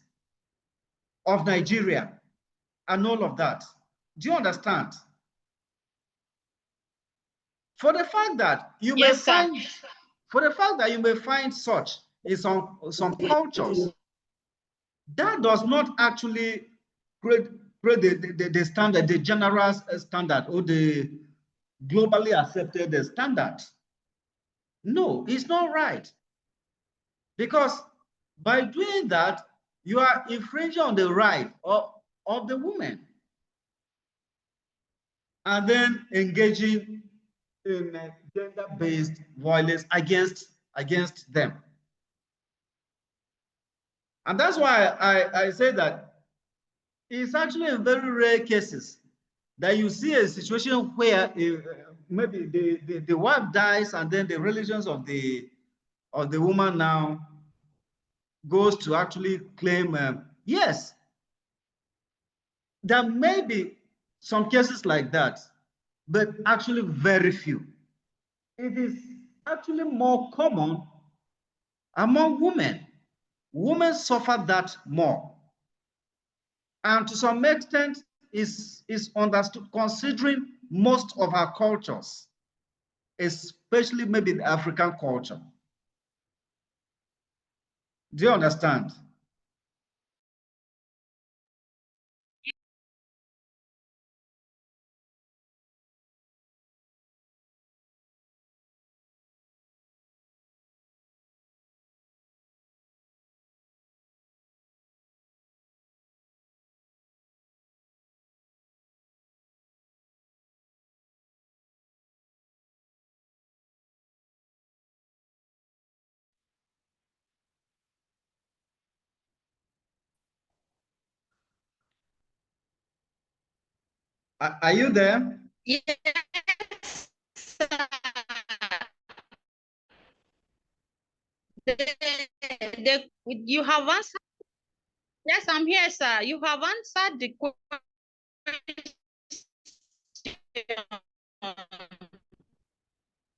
[SPEAKER 1] of Nigeria and all of that. Do you understand? For the fact that you may find, for the fact that you may find such in some cultures, that does not actually create the standard, the general standard, or the globally accepted standard. No, it's not right. Because by doing that, you are infringing on the right of the women, and then engaging in gender-based violence against them. And that's why I say that it's actually in very rare cases that you see a situation where maybe the wife dies, and then the relations of the woman now goes to actually claim, yes, there may be some cases like that, but actually very few. It is actually more common among women. Women suffer that more. And to some extent is understood, considering most of our cultures, especially maybe the African culture. Do you understand? Are you there?
[SPEAKER 2] Yes. You have answered. Yes, I'm here, sir. You have answered the question.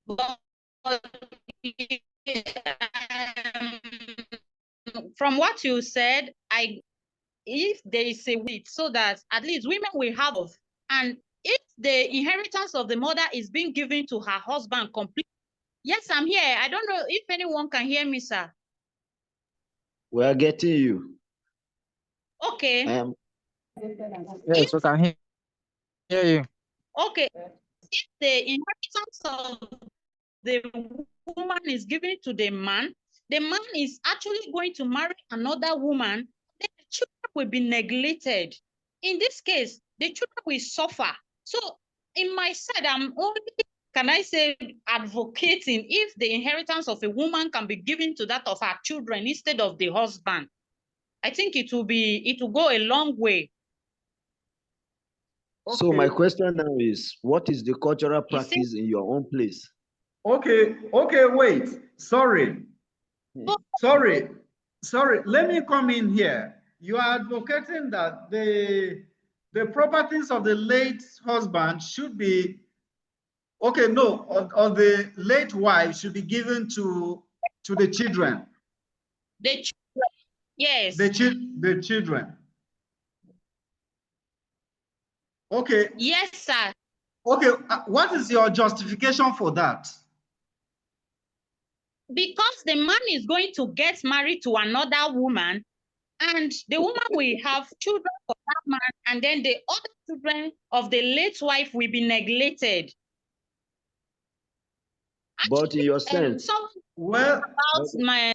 [SPEAKER 2] But, from what you said, if there is a way so that at least women will have, and if the inheritance of the mother is being given to her husband completely. Yes, I'm here. I don't know if anyone can hear me, sir.
[SPEAKER 5] We are getting you.
[SPEAKER 2] Okay.
[SPEAKER 3] Yes, we can hear you.
[SPEAKER 2] Okay. If the inheritance of the woman is given to the man is actually going to marry another woman, then the children will be neglected. In this case, the children will suffer. So in my side, I'm only, can I say, advocating if the inheritance of a woman can be given to that of her children instead of the husband. I think it will go a long way.
[SPEAKER 5] So my question now is, what is the cultural practice in your own place?
[SPEAKER 1] Okay, wait. Sorry. Let me come in here. You are advocating that the properties of the late husband should be, okay, no, or the late wife should be given to the children.
[SPEAKER 2] The children, yes.
[SPEAKER 1] The children. Okay.
[SPEAKER 2] Yes, sir.
[SPEAKER 1] Okay, what is your justification for that?
[SPEAKER 2] Because the man is going to get married to another woman, and the woman will have children for that man, and then the other children of the late wife will be neglected.
[SPEAKER 5] But in your sense,
[SPEAKER 2] well, about my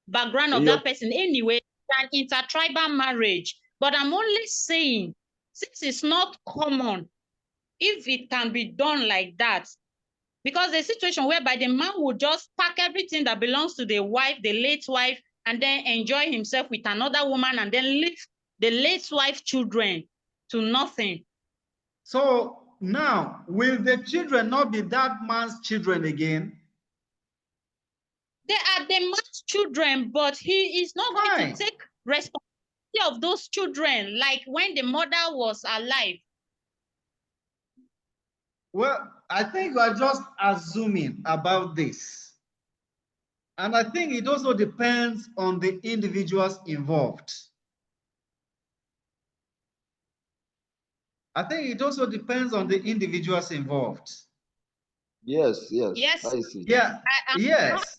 [SPEAKER 2] background of that person anyway, an intertribal marriage. But I'm only saying, since it's not common, if it can be done like that, because the situation whereby the man would just pack everything that belongs to the wife, the late wife, and then enjoy himself with another woman, and then leave the late wife children to nothing.
[SPEAKER 1] So now, will the children not be that man's children again?
[SPEAKER 2] They are the man's children, but he is not going to take responsibility of those children like when the mother was alive.
[SPEAKER 1] Well, I think you are just assuming about this. And I think it also depends on the individuals involved. I think it also depends on the individuals involved.
[SPEAKER 5] Yes. I see.
[SPEAKER 1] Yeah, yes.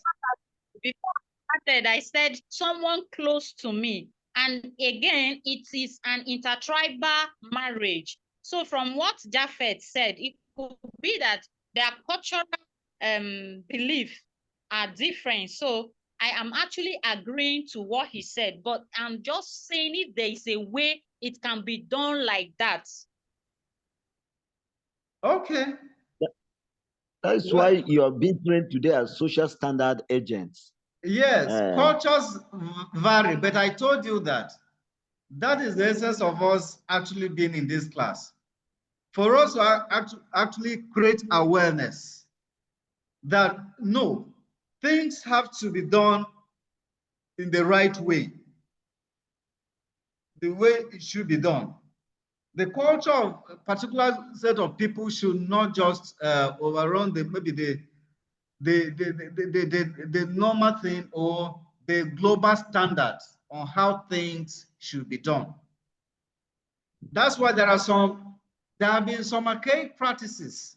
[SPEAKER 2] Before I started, I said someone close to me. And again, it is an intertribal marriage. So from what Japhet said, it could be that their cultural beliefs are different. So I am actually agreeing to what he said, but I'm just saying if there is a way it can be done like that.
[SPEAKER 1] Okay.
[SPEAKER 5] That's why you are being trained today as social standard agents.
[SPEAKER 1] Yes, cultures vary, but I told you that is the essence of us actually being in this class. For us to actually create awareness that no, things have to be done in the right way, the way it should be done. The culture of a particular set of people should not just overrun the normal thing or the global standards on how things should be done. That's why there have been some archaic practices.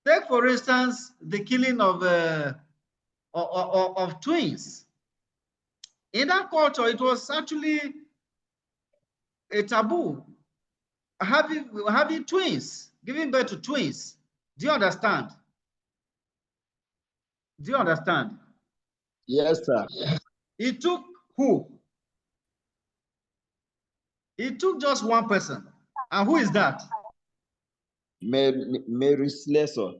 [SPEAKER 1] Take, for instance, the killing of twins. In that culture, it was actually a taboo having twins, giving birth to twins. Do you understand? Do you understand?
[SPEAKER 5] Yes, sir.
[SPEAKER 1] It took who? It took just one person. And who is that?
[SPEAKER 5] Mary Slessor.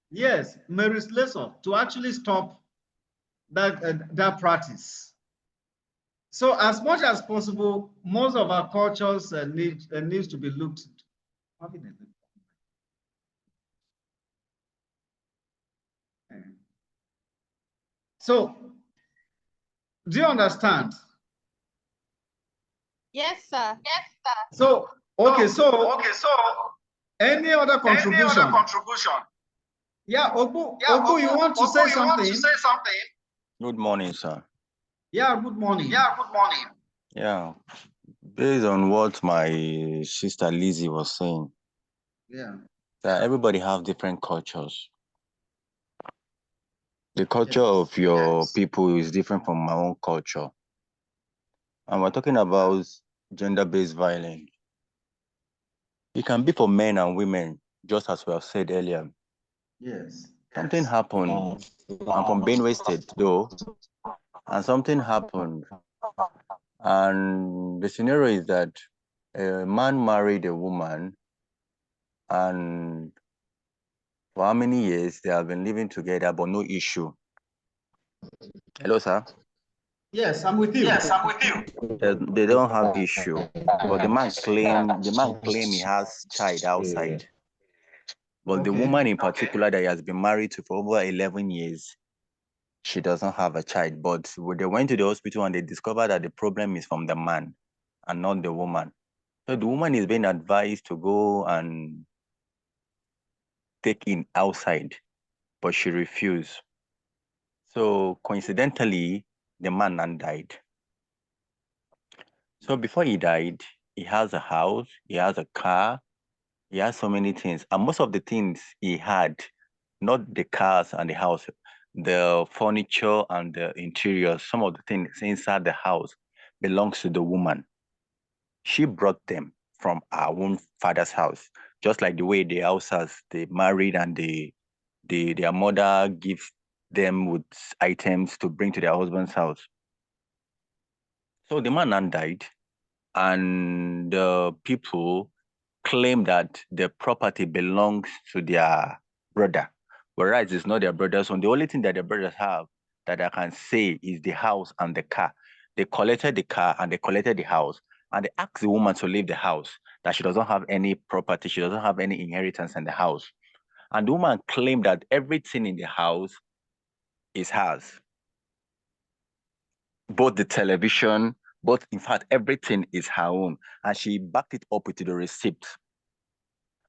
[SPEAKER 1] Yes, Mary Slessor, to actually stop that practice. So as much as possible, most of our cultures needs to be looked into. So, do you understand?
[SPEAKER 2] Yes, sir.
[SPEAKER 1] Yes, sir. So, okay, so any other contribution? Yeah, Obu, you want to say something?
[SPEAKER 7] Good morning, sir.
[SPEAKER 1] Yeah, good morning.
[SPEAKER 7] Yeah, based on what my sister Lizzie was saying, that everybody have different cultures. The culture of your people is different from my own culture. and we're talking about gender-based violence. It can be for men and women, just as we have said earlier.
[SPEAKER 1] Yes.
[SPEAKER 7] Something happened. I'm from Benue State, though, and something happened. And the scenario is that a man married a woman, and for how many years they have been living together, but no issue. Hello, sir.
[SPEAKER 1] Yes, I'm with you.
[SPEAKER 6] Yes, I'm with you.
[SPEAKER 7] They don't have issue, but the man claim he has child outside. But the woman in particular that he has been married to for over 11 years, she doesn't have a child. But when they went to the hospital and they discovered that the problem is from the man and not the woman. So the woman is being advised to go and take in outside, but she refused. So coincidentally, the man then died. So before he died, he has a house, he has a car, he has so many things. And most of the things he had, not the cars and the house, the furniture and the interior, some of the things inside the house belongs to the woman. She brought them from our own father's house, just like the way the houses, they married and their mother gives them with items to bring to their husband's house. So the man died, and the people claim that the property belongs to their brother, whereas it's not their brother's own. The only thing that the brothers have that I can say is the house and the car. They collected the car and they collected the house, and they asked the woman to leave the house, that she doesn't have any property, she doesn't have any inheritance in the house. And the woman claimed that everything in the house is hers. Both the television, both, in fact, everything is her own. And she backed it up with the receipt.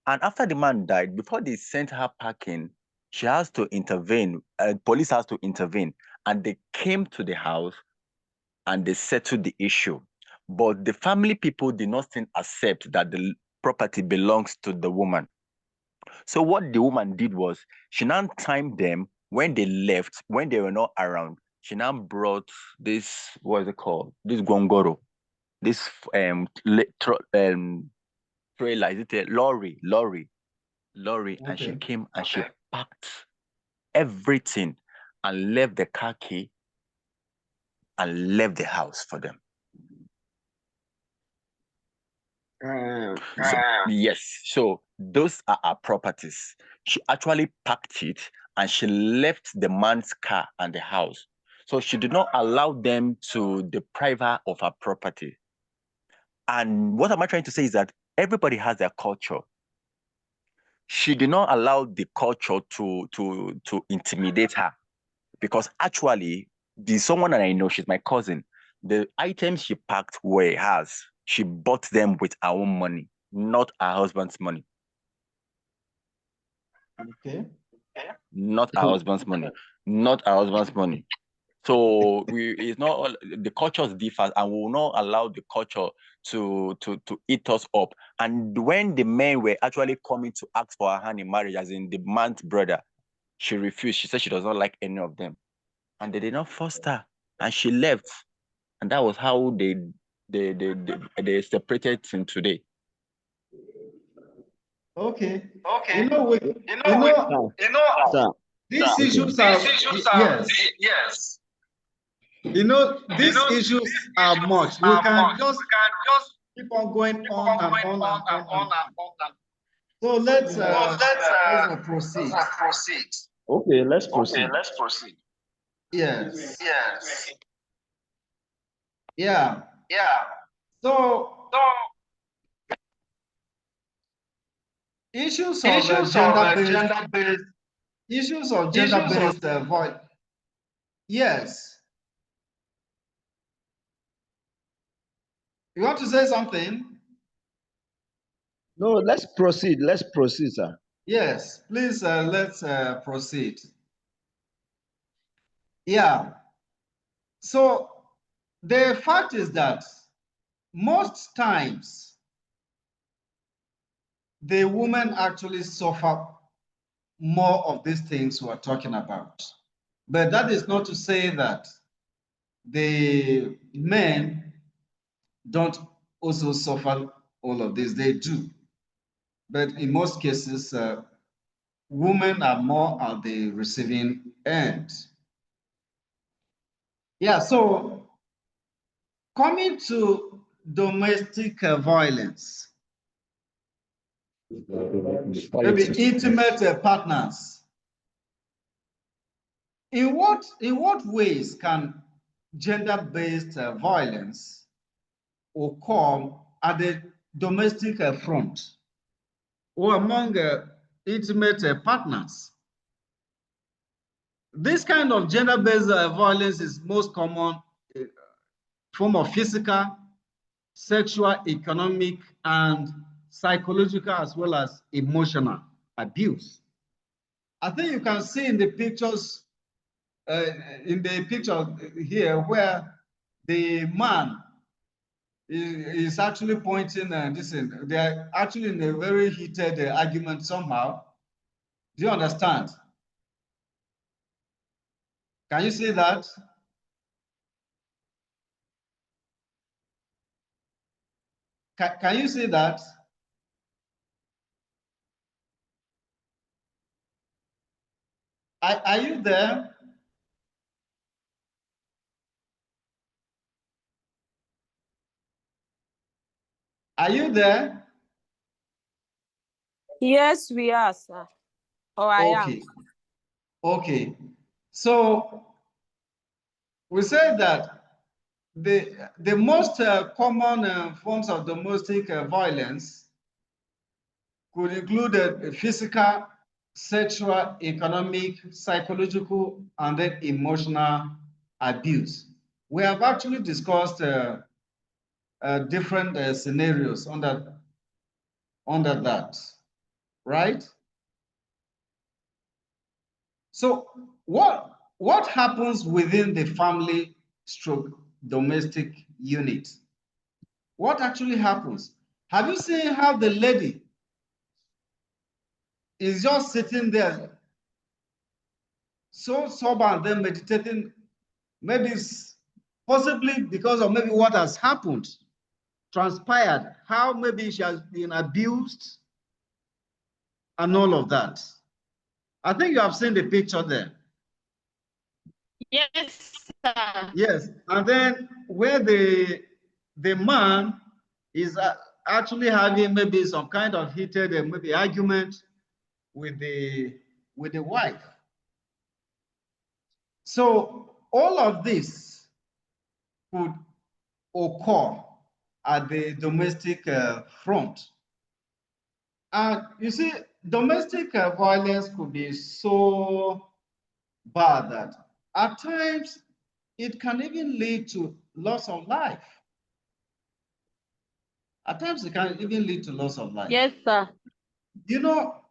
[SPEAKER 7] And after the man died, before they sent her packing, she has to intervene. Police has to intervene. And they came to the house and they settled the issue. But the family people did not still accept that the property belongs to the woman. So what the woman did was, she now timed them when they left, when they were not around. She now brought this, what is it called? This gongoro, this trailer, is it a lorry, okay. And she came and she packed everything and left the car key and left the house for them. Yes, so those are our properties. She actually packed it and she left the man's car and the house. So she did not allow them to deprive her of her property. And what am I trying to say is that everybody has their culture. She did not allow the culture to intimidate her, because actually, there's someone that I know, she's my cousin. The items she packed were hers. She bought them with her own money, not her husband's money.
[SPEAKER 1] Okay.
[SPEAKER 7] Not her husband's money. Not her husband's money. So it's not all, the cultures differ, and we will not allow the culture to eat us up. And when the men were actually coming to ask for her hand in marriage, as in the man's brother, she refused. She said she does not like any of them, and they did not force her, and she left. And that was how they separated till today.
[SPEAKER 1] Okay.
[SPEAKER 5] Sir,
[SPEAKER 1] These issues are
[SPEAKER 6] Yes.
[SPEAKER 1] These issues are much. We can just keep on going on and on. So let's proceed.
[SPEAKER 5] okay, let's proceed.
[SPEAKER 1] Yes. Yeah. So issues of gender-based voice. Yes. You want to say something?
[SPEAKER 5] No, let's proceed. Let's proceed, sir.
[SPEAKER 1] Yes, please, let's proceed. Yeah. So the fact is that most times the women actually suffer more of these things we're talking about. But that is not to say that the men don't also suffer all of this. They do. But in most cases, women are more at the receiving end. Yeah, so coming to domestic violence, maybe intimate partners. In what ways can gender-based violence occur at the domestic front or among intimate partners? This kind of gender-based violence is most common form of physical, sexual, economic, and psychological, as well as emotional abuse. I think you can see in the pictures, here, where the man is actually pointing and this. They are actually in a very heated argument somehow. Do you understand? Can you see that? Can you see that? Are you there? Are you there?
[SPEAKER 6] Yes, we are, sir. Or I am.
[SPEAKER 1] Okay. Okay. So we say that the most common forms of domestic violence could include physical, sexual, economic, psychological, and then emotional abuse. We have actually discussed different scenarios under that, right? So what happens within the family stroke domestic unit? What actually happens? Have you seen how the lady is just sitting there so sober and then meditating? Maybe it's possibly because of maybe what has happened, transpired, how maybe she has been abused and all of that. I think you have seen the picture there.
[SPEAKER 2] Yes, sir.
[SPEAKER 1] Yes, and then where the man is actually having maybe some kind of heated maybe argument with the wife. So all of this could occur at the domestic front. And you see, domestic violence could be so bad that at times it can even lead to loss of life. At times it can even lead to loss of life.
[SPEAKER 2] Yes, sir.
[SPEAKER 1] You know,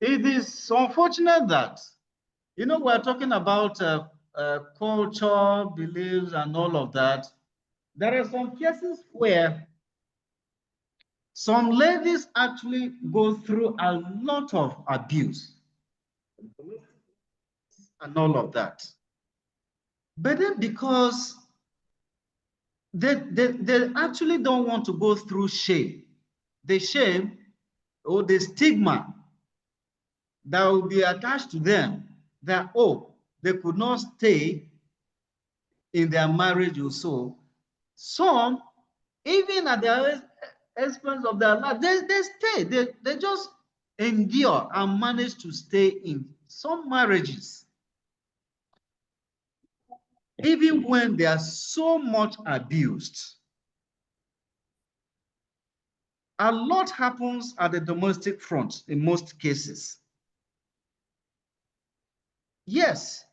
[SPEAKER 1] it is unfortunate that, you know, we're talking about culture, beliefs, and all of that. There are some cases where some ladies actually go through a lot of abuse and all of that. But then because they actually don't want to go through shame, the shame or the stigma that will be attached to them, that, oh, they could not stay in their marriage or so. Some, even at the expense of their life, they stay, they just endure and manage to stay in some marriages, even when they are so much abused. A lot happens at the domestic front in most cases. Yes,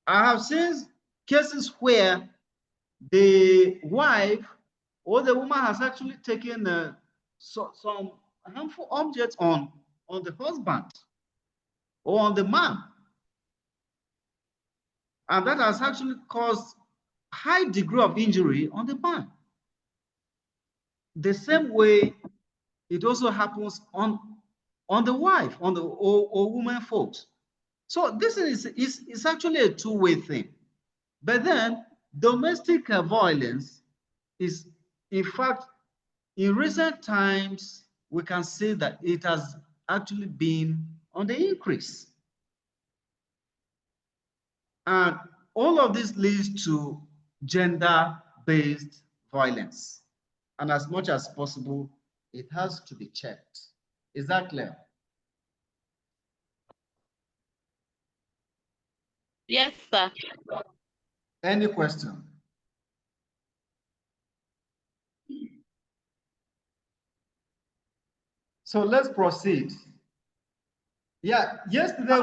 [SPEAKER 1] I have seen cases where the wife or the woman has actually taken some harmful objects on the husband or on the man. And that has actually caused high degree of injury on the man. The same way it also happens on the wife, on the or woman folks. So this is actually a two-way thing. But then domestic violence is In fact, in recent times, we can say that it has actually been on the increase. And all of this leads to gender-based violence. And as much as possible, it has to be checked. Is that clear?
[SPEAKER 2] Yes, sir.
[SPEAKER 1] Any question? So let's proceed. Yeah, yesterday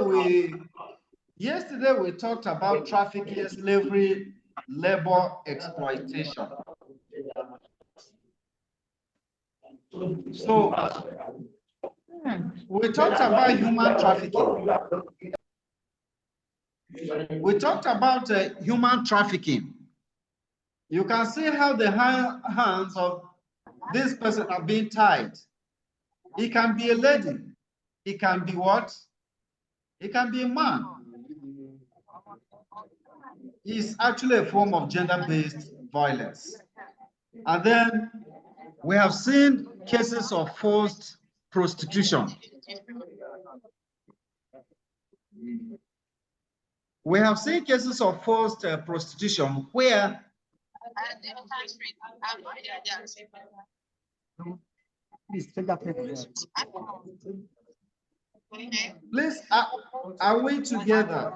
[SPEAKER 1] we talked about trafficking, slavery, labor exploitation. So we talked about human trafficking. We talked about human trafficking. You can see how the hands of this person are being tied. It can be a lady. It can be what? It can be a man. It's actually a form of gender-based violence. And then we have seen cases of forced prostitution. We have seen cases of forced prostitution where please, are we together?